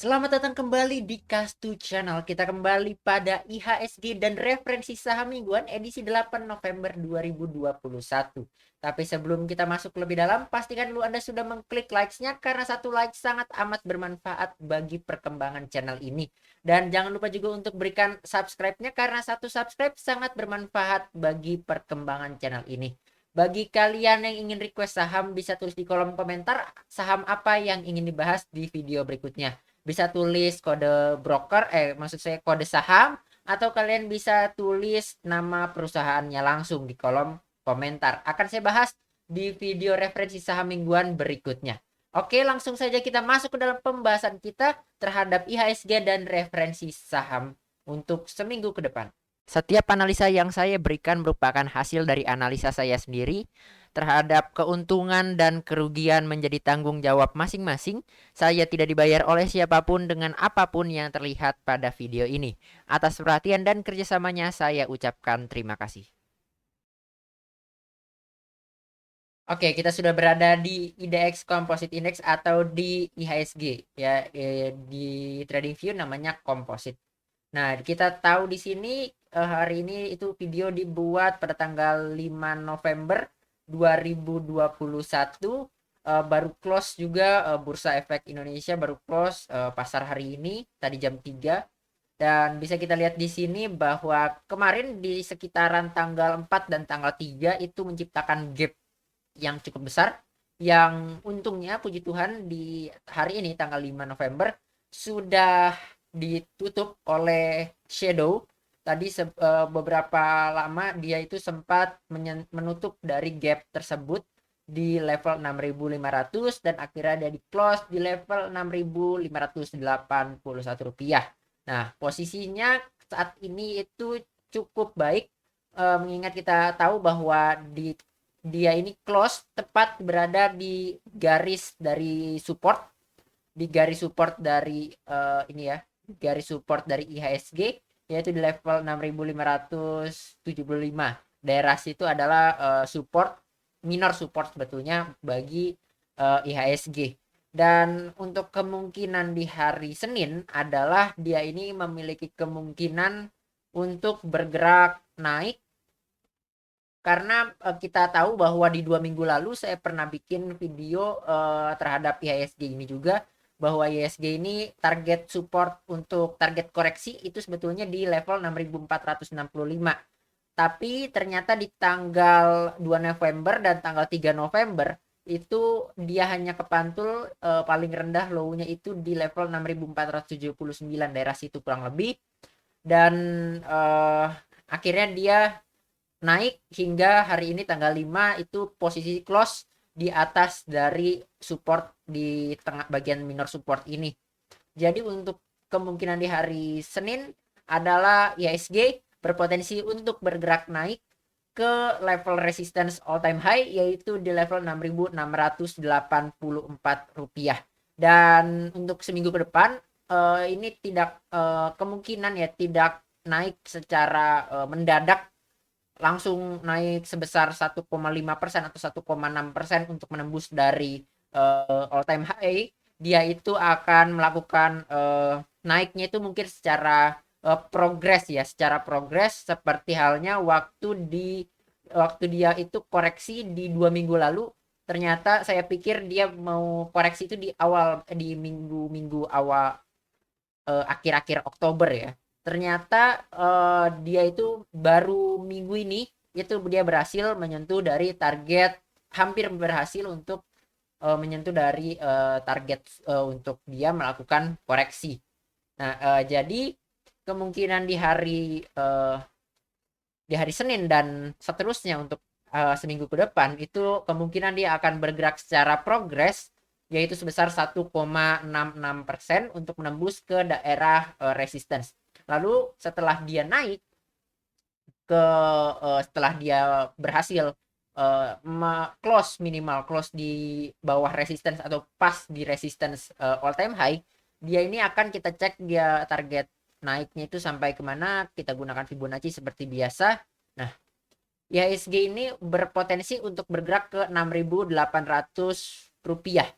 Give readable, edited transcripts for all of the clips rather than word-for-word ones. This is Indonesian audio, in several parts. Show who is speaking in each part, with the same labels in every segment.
Speaker 1: Selamat datang kembali di Kastu Channel. Kita kembali pada IHSG dan referensi saham mingguan edisi 8 November 2021. Tapi sebelum kita masuk lebih dalam, pastikan dulu Anda sudah mengklik likes-nya karena satu like sangat amat bermanfaat bagi perkembangan channel ini. Dan jangan lupa juga untuk berikan subscribe-nya karena satu subscribe sangat bermanfaat bagi perkembangan channel ini. Bagi kalian yang ingin request saham, bisa tulis di kolom komentar saham apa yang ingin dibahas di video berikutnya. Bisa tulis kode broker, maksud saya kode saham, atau kalian bisa tulis nama perusahaannya langsung di kolom komentar. Akan saya bahas di video referensi saham mingguan berikutnya. Oke, langsung saja kita masuk ke dalam pembahasan kita terhadap IHSG dan referensi saham untuk seminggu ke depan. Setiap analisa yang saya berikan merupakan hasil dari analisa saya sendiri terhadap keuntungan dan kerugian menjadi tanggung jawab masing-masing. Saya tidak dibayar oleh siapapun dengan apapun yang terlihat pada video ini. Atas perhatian dan kerjasamanya saya ucapkan terima kasih. Oke, kita sudah berada di IDX Composite Index atau di IHSG ya, di TradingView namanya Composite. Nah, kita tahu di sini hari ini itu video dibuat pada tanggal 5 November 2021. Baru close juga Bursa Efek Indonesia baru close pasar hari ini tadi jam 3. Dan bisa kita lihat di sini bahwa kemarin di sekitaran tanggal 4 dan tanggal 3 itu menciptakan gap yang cukup besar, yang untungnya puji Tuhan di hari ini tanggal 5 November sudah ditutup oleh shadow. Tadi beberapa lama dia itu sempat menutup dari gap tersebut di level 6.500 dan akhirnya dia di close di level 6.581 rupiah. Nah, posisinya saat ini itu cukup baik, mengingat kita tahu bahwa dia ini close tepat berada di garis dari support, di garis support dari ini ya, garis support dari IHSG yaitu di level 6.575. Daerah situ adalah support, minor support sebetulnya bagi IHSG. Dan untuk kemungkinan di hari Senin adalah dia ini memiliki kemungkinan untuk bergerak naik, karena kita tahu bahwa di 2 minggu lalu saya pernah bikin video terhadap IHSG ini juga, bahwa IHSG ini target support untuk target koreksi itu sebetulnya di level 6.465. Tapi ternyata di tanggal 2 November dan tanggal 3 November itu dia hanya kepantul paling rendah low-nya itu di level 6.479, daerah situ kurang lebih. Dan akhirnya dia naik hingga hari ini tanggal 5 itu posisi close di atas dari support di tengah bagian minor support ini. Jadi untuk kemungkinan di hari Senin adalah IHSG berpotensi untuk bergerak naik ke level resistance all time high yaitu di level 6.684 rupiah. Dan untuk seminggu ke depan ini tidak kemungkinan ya tidak naik secara mendadak langsung naik sebesar 1,5% atau 1,6% untuk menembus dari all time high. Dia itu akan melakukan naiknya itu mungkin secara progres ya, secara progres seperti halnya waktu dia itu koreksi di 2 minggu lalu. Ternyata saya pikir dia mau koreksi itu di minggu-minggu awal, akhir-akhir Oktober ya. Ternyata dia itu baru minggu ini itu dia berhasil menyentuh dari target, hampir berhasil untuk menyentuh dari target untuk dia melakukan koreksi. Nah, jadi kemungkinan di hari Senin dan seterusnya untuk seminggu ke depan itu kemungkinan dia akan bergerak secara progres yaitu sebesar 1,66% untuk menembus ke daerah resistance. Lalu setelah dia naik setelah dia berhasil minimal close di bawah resistance atau pas di resistance all time high, dia ini akan kita cek dia target naiknya itu sampai kemana, kita gunakan Fibonacci seperti biasa. Nah, IHSG ini berpotensi untuk bergerak ke 6.800 rupiah.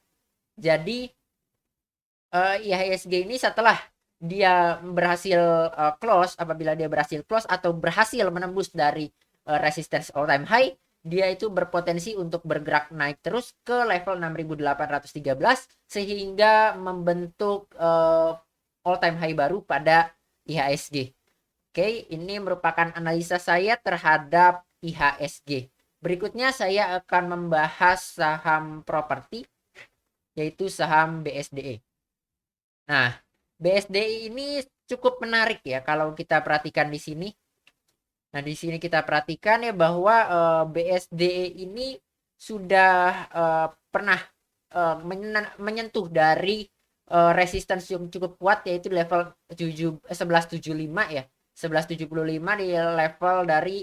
Speaker 1: Jadi IHSG ini setelah dia berhasil close, apabila dia berhasil close atau berhasil menembus dari resistance all time high, dia itu berpotensi untuk bergerak naik terus ke level 6.813 sehingga membentuk all time high baru pada IHSG. Oke, ini merupakan analisa saya terhadap IHSG. Berikutnya saya akan membahas saham properti, yaitu saham BSDE. Nah, BSDI ini cukup menarik ya kalau kita perhatikan di sini. Nah, di sini kita perhatikan ya bahwa BSDE ini sudah pernah menyentuh dari resistance yang cukup kuat, yaitu level 1175 ya. 1175 di level dari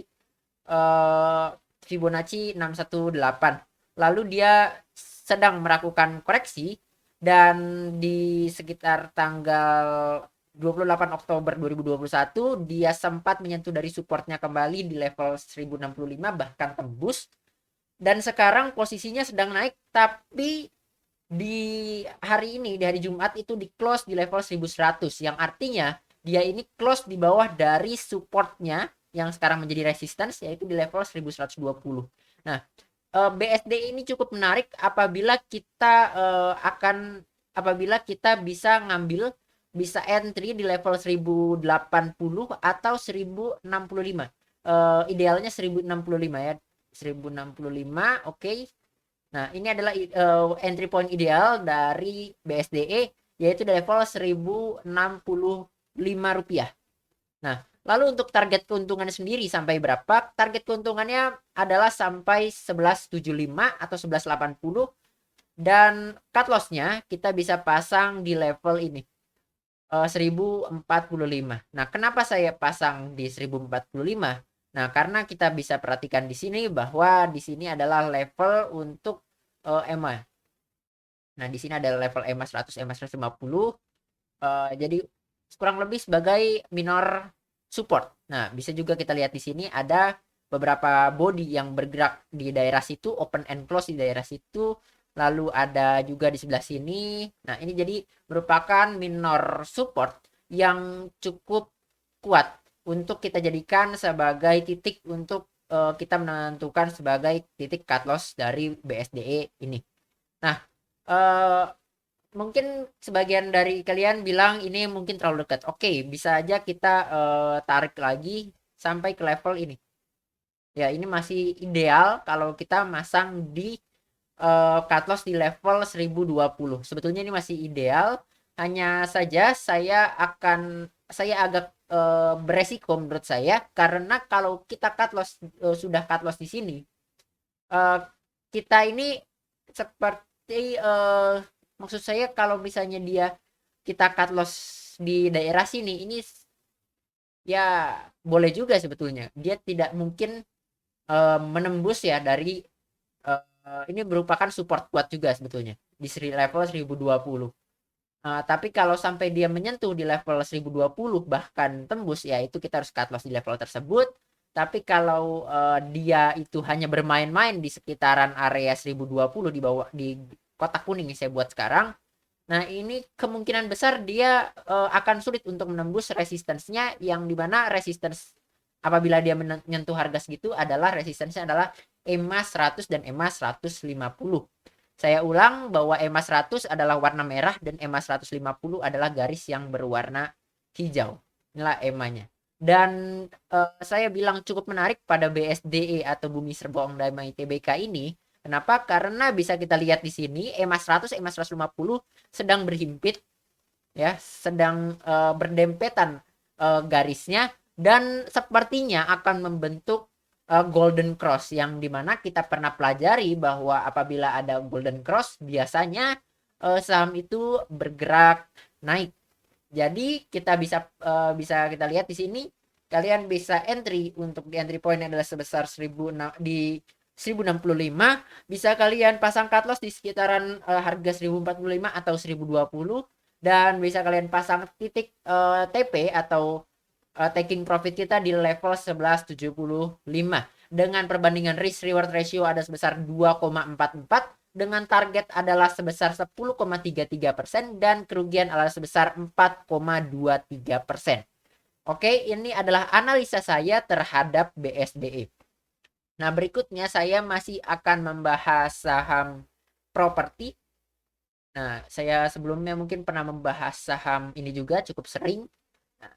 Speaker 1: Fibonacci 618. Lalu dia sedang melakukan koreksi dan di sekitar tanggal 28 Oktober 2021 dia sempat menyentuh dari supportnya kembali di level 1065 bahkan tembus, dan sekarang posisinya sedang naik, tapi di hari ini, di hari Jumat itu di close di level 1100, yang artinya dia ini close di bawah dari supportnya yang sekarang menjadi resistance, yaitu di level 1120. Nah, BSD ini cukup menarik apabila kita bisa bisa entry di level 1080 atau 1065. Idealnya 1065 ya. 1065, oke. Nah, ini adalah entry point ideal dari BSDE, yaitu di level 1065 rupiah. Nah, lalu untuk target keuntungan sendiri sampai berapa? Target keuntungannya adalah sampai 1175 atau 1180, dan cut loss-nya kita bisa pasang di level ini 1045. Nah, kenapa saya pasang di 1045? Nah, karena kita bisa perhatikan di sini bahwa di sini adalah level untuk EMA. Nah, di sini ada level EMA 100, EMA 150. Jadi kurang lebih sebagai minor support. Nah, bisa juga kita lihat di sini ada beberapa body yang bergerak di daerah situ, open and close di daerah situ. Lalu ada juga di sebelah sini. Nah, ini jadi merupakan minor support yang cukup kuat untuk kita jadikan sebagai titik untuk kita menentukan sebagai titik cut loss dari BSDE ini. Nah, eh, mungkin sebagian dari kalian bilang ini mungkin terlalu dekat. Oke, bisa aja kita tarik lagi sampai ke level ini. Ya, ini masih ideal kalau kita masang di cut loss di level 1020. Sebetulnya ini masih ideal, hanya saja saya agak beresiko menurut saya, karena kalau kita sudah cut loss di sini, eh, kita ini seperti maksud saya kalau misalnya kita cut loss di daerah sini, ini ya boleh juga sebetulnya. Dia tidak mungkin menembus ya dari ini merupakan support kuat juga sebetulnya di level 1020. Tapi kalau sampai dia menyentuh di level 1020 bahkan tembus, ya itu kita harus cut loss di level tersebut. Tapi kalau dia itu hanya bermain-main di sekitaran area 1020 di bawah di kotak kuning yang saya buat sekarang, nah ini kemungkinan besar dia akan sulit untuk menembus resistance-nya, yang dimana resistance apabila dia menyentuh harga segitu adalah resistance-nya adalah EMA 100 dan EMA 150. Saya ulang bahwa EMA 100 adalah warna merah dan EMA 150 adalah garis yang berwarna hijau. Inilah EMA-nya. Dan saya bilang cukup menarik pada BSDE atau Bumi Serba Ong Damai TBK ini. Kenapa? Karena bisa kita lihat di sini EMA 100, EMA 150 sedang berhimpit ya, sedang berdempetan garisnya, dan sepertinya akan membentuk golden cross, yang dimana kita pernah pelajari bahwa apabila ada golden cross biasanya saham itu bergerak naik. Jadi kita bisa kita lihat di sini, kalian bisa entry untuk di entry point adalah sebesar 1065, bisa kalian pasang cut loss di sekitaran harga 1045 atau 1020, dan bisa kalian pasang titik TP atau taking profit kita di level 1175 dengan perbandingan risk reward ratio ada sebesar 2,44, dengan target adalah sebesar 10,33% dan kerugian adalah sebesar 4,23%. Oke, ini adalah analisa saya terhadap BSDE. Nah, berikutnya saya masih akan membahas saham properti. Nah, saya sebelumnya mungkin pernah membahas saham ini juga cukup sering. Nah,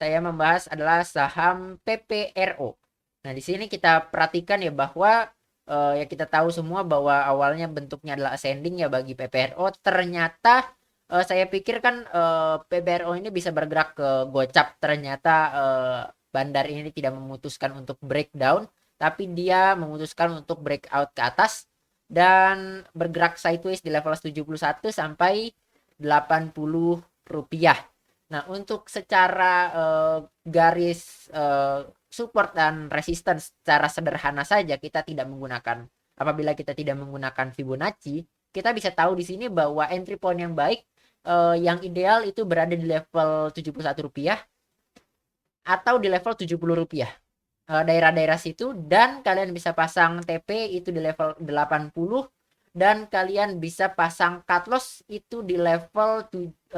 Speaker 1: saya membahas adalah saham PPRO. Nah, di sini kita perhatikan ya bahwa ya kita tahu semua bahwa awalnya bentuknya adalah ascending ya bagi PPRO. Ternyata saya pikir kan PPRO ini bisa bergerak ke gocap. Ternyata bandar ini tidak memutuskan untuk breakdown, tapi dia memutuskan untuk breakout ke atas dan bergerak sideways di level 71 sampai 80 rupiah. Nah, untuk secara garis support dan resistance secara sederhana saja kita tidak menggunakan, apabila kita tidak menggunakan Fibonacci, kita bisa tahu di sini bahwa entry point yang baik yang ideal itu berada di level 71 rupiah atau di level 70 rupiah. Daerah-daerah situ, dan kalian bisa pasang TP itu di level 80 dan kalian bisa pasang cut loss itu di level 60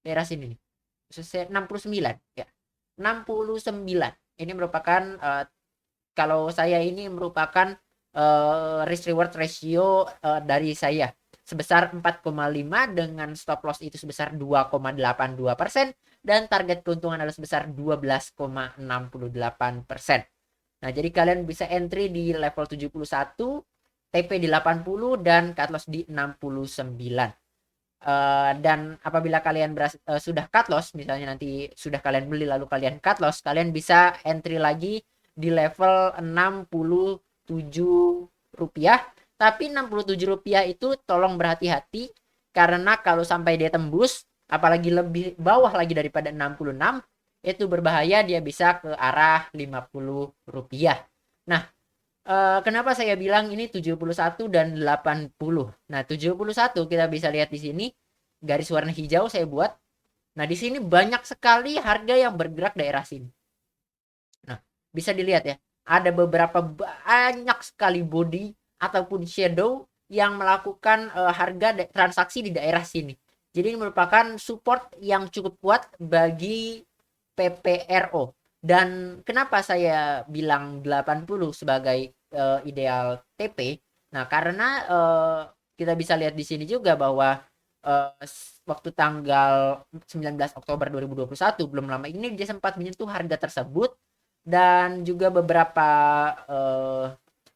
Speaker 1: daerah sini nih. 69 ya. 69. Ini merupakan kalau saya ini merupakan risk reward ratio dari saya sebesar 4,5 dengan stop loss itu sebesar 2,82% dan target keuntungan adalah sebesar 12,68%. Nah, jadi kalian bisa entry di level 71, TP di 80 dan cut loss di 69. Dan apabila kalian sudah cut loss, misalnya nanti sudah kalian beli lalu kalian cut loss, kalian bisa entry lagi di level 67 rupiah. Tapi 67 rupiah itu tolong berhati-hati, karena kalau sampai dia tembus, apalagi lebih bawah lagi daripada 66, itu berbahaya, dia bisa ke arah 50 rupiah. Nah, kenapa saya bilang ini 71 dan 80? Nah, 71 kita bisa lihat di sini garis warna hijau saya buat. Nah, di sini banyak sekali harga yang bergerak daerah sini. Nah, bisa dilihat ya, ada beberapa banyak sekali body ataupun shadow yang melakukan harga transaksi di daerah sini. Jadi ini merupakan support yang cukup kuat bagi PPRO. Dan kenapa saya bilang 80 sebagai ideal TP? Nah, karena kita bisa lihat di sini juga bahwa waktu tanggal 19 Oktober 2021 belum lama ini dia sempat menyentuh harga tersebut, dan juga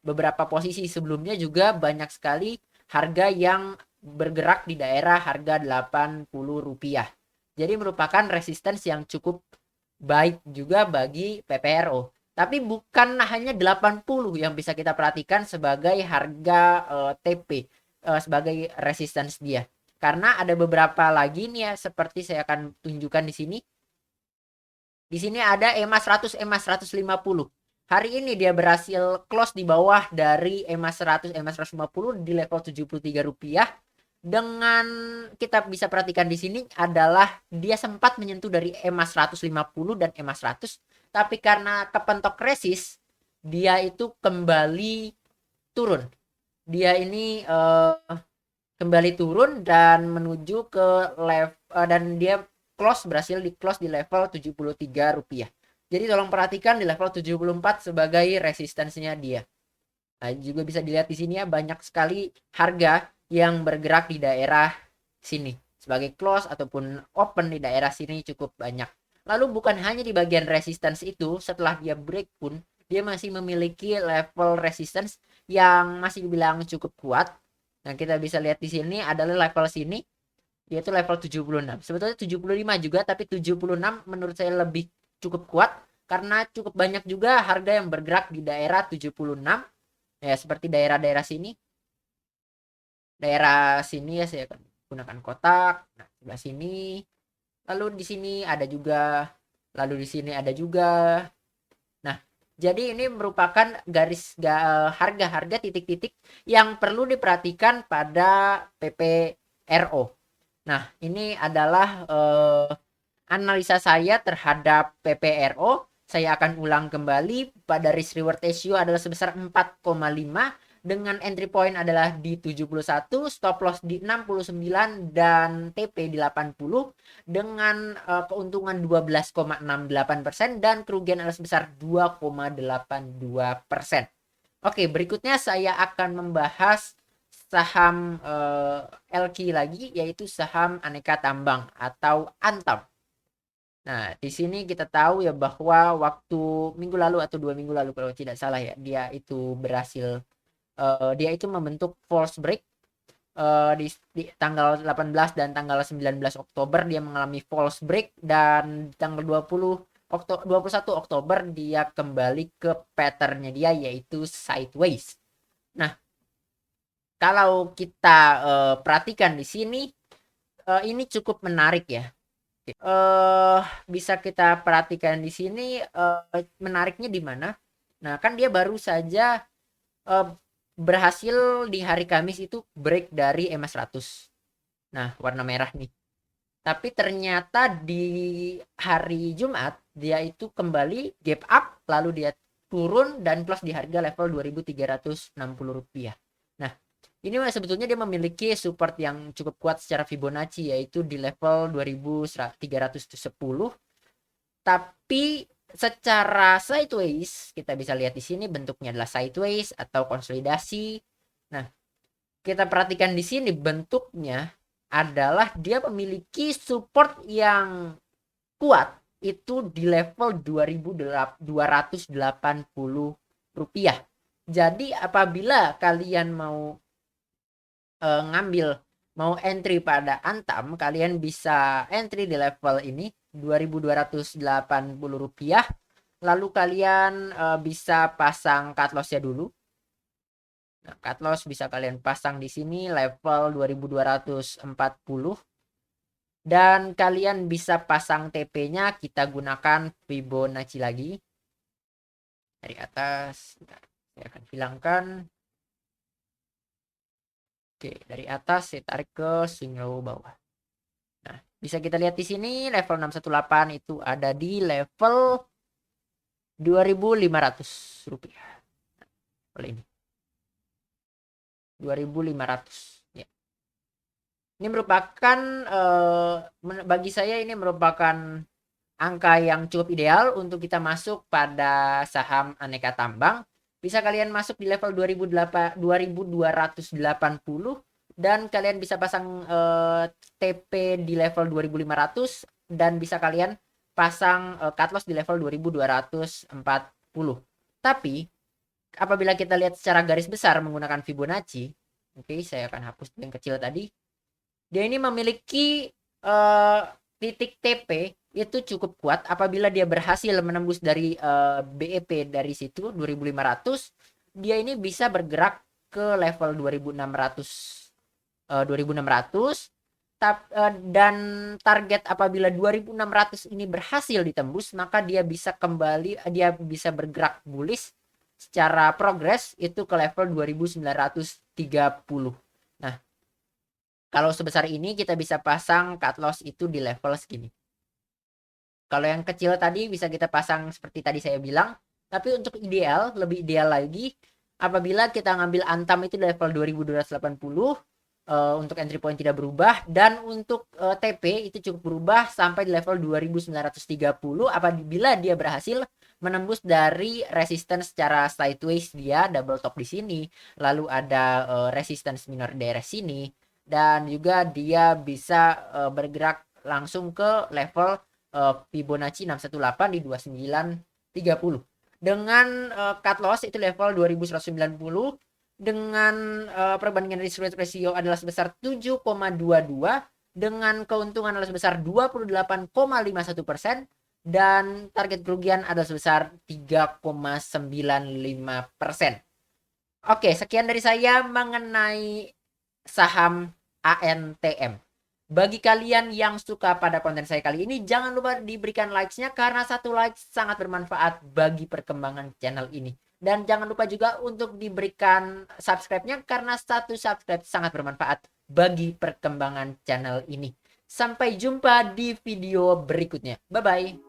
Speaker 1: beberapa posisi sebelumnya juga banyak sekali harga yang bergerak di daerah harga 80 rupiah. Jadi merupakan resistance yang cukup baik juga bagi PPRO. Tapi bukan hanya 80 yang bisa kita perhatikan sebagai harga TP sebagai resistance dia. Karena ada beberapa lagi nih ya, seperti saya akan tunjukkan di sini. Di sini ada EMA 100, EMA 150. Hari ini dia berhasil close di bawah dari EMA 100, EMA 150 di level 73 rupiah. Dengan kita bisa perhatikan di sini adalah dia sempat menyentuh dari EMA 150 dan EMA 100, tapi karena kepentok resist, dia itu kembali turun. Dia ini kembali turun dan menuju ke level dan dia berhasil di close di level 73 rupiah. Jadi tolong perhatikan di level 74 sebagai resistensinya dia. Nah, juga bisa dilihat di sini ya, banyak sekali harga yang bergerak di daerah sini sebagai close ataupun open di daerah sini cukup banyak. Lalu bukan hanya di bagian resistance itu, setelah dia break pun dia masih memiliki level resistance yang masih dibilang cukup kuat. Nah, kita bisa lihat di sini adalah level sini, yaitu level 76. Sebetulnya 75 juga, tapi 76 menurut saya lebih cukup kuat karena cukup banyak juga harga yang bergerak di daerah 76. Ya, seperti daerah-daerah sini. Daerah sini ya saya akan gunakan kotak. Nah, sebelah sini. Lalu di sini ada juga. Lalu di sini ada juga. Nah, jadi ini merupakan garis harga-harga titik-titik yang perlu diperhatikan pada PPRO. Nah, ini adalah analisa saya terhadap PPRO. Saya akan ulang kembali, pada risk reward ratio adalah sebesar 4,5 dengan entry point adalah di 71, stop loss di 69 dan TP di 80 dengan keuntungan 12,68% dan kerugian adalah sebesar 2,82%. Oke, berikutnya saya akan membahas saham LQ lagi, yaitu saham aneka tambang atau Antam. Nah, di sini kita tahu ya bahwa waktu minggu lalu atau 2 minggu lalu kalau tidak salah ya, dia itu membentuk false break di tanggal 18 dan tanggal 19 Oktober dia mengalami false break, dan tanggal 21 Oktober dia kembali ke patternnya dia, yaitu sideways. Nah, kalau kita perhatikan di sini, ini cukup menarik ya. Bisa kita perhatikan di sini, menariknya di mana? Nah, kan dia baru saja berhasil di hari Kamis itu break dari EMA 100. Nah, warna merah nih. Tapi ternyata di hari Jumat dia itu kembali gap up, lalu dia turun dan close di harga level Rp2.360. Nah, ini sebetulnya dia memiliki support yang cukup kuat secara Fibonacci, yaitu di level 2.310. Tapi secara sideways kita bisa lihat di sini bentuknya adalah sideways atau konsolidasi. Nah, kita perhatikan di sini bentuknya adalah dia memiliki support yang kuat itu di level Rp2.280. Jadi apabila kalian mau mau entry pada Antam, kalian bisa entry di level ini Rp2.280. Lalu kalian bisa pasang cut loss-nya dulu. Nah, cut loss bisa kalian pasang di sini level 2.240 dan kalian bisa pasang TP-nya, kita gunakan Fibonacci lagi dari atas. Saya akan hilangkan. Oke, dari atas saya tarik ke swing low bawah. Nah, bisa kita lihat di sini level 618 itu ada di level Rp2.500. Oleh ini 2.500 ya. Ini merupakan bagi saya ini merupakan angka yang cukup ideal untuk kita masuk pada saham aneka tambang. Bisa kalian masuk di level 2.280 dan kalian bisa pasang TP di level 2.500 dan bisa kalian pasang cut loss di level 2.240. Tapi apabila kita lihat secara garis besar menggunakan Fibonacci, oke, saya akan hapus yang kecil tadi. Dia ini memiliki titik TP itu cukup kuat apabila dia berhasil menembus dari BEP dari situ 2.500, dia ini bisa bergerak ke level 2.600 dan target apabila 2.600 ini berhasil ditembus, maka dia bisa bergerak bullish secara progres itu ke level 2.930. Nah, kalau sebesar ini kita bisa pasang cut loss itu di level segini. Kalau yang kecil tadi bisa kita pasang seperti tadi saya bilang. Tapi untuk lebih ideal lagi, apabila kita ngambil Antam itu di level 2.280, untuk entry point tidak berubah, dan untuk TP itu cukup berubah sampai di level 2.930 apabila dia berhasil menembus dari resistance secara sideways, dia double top di sini, lalu ada resistance minor di daerah sini, dan juga dia bisa bergerak langsung ke level Fibonacci 618 di 2930 dengan cut loss itu level 2190 dengan perbandingan risk reward ratio adalah sebesar 7,22 dengan keuntungan adalah sebesar 28,51% dan target kerugian adalah sebesar 3,95%. Oke, sekian dari saya mengenai saham ANTM. Bagi kalian yang suka pada konten saya kali ini, jangan lupa diberikan likes-nya karena satu like sangat bermanfaat bagi perkembangan channel ini. Dan jangan lupa juga untuk diberikan subscribe-nya karena satu subscribe sangat bermanfaat bagi perkembangan channel ini. Sampai jumpa di video berikutnya. Bye-bye.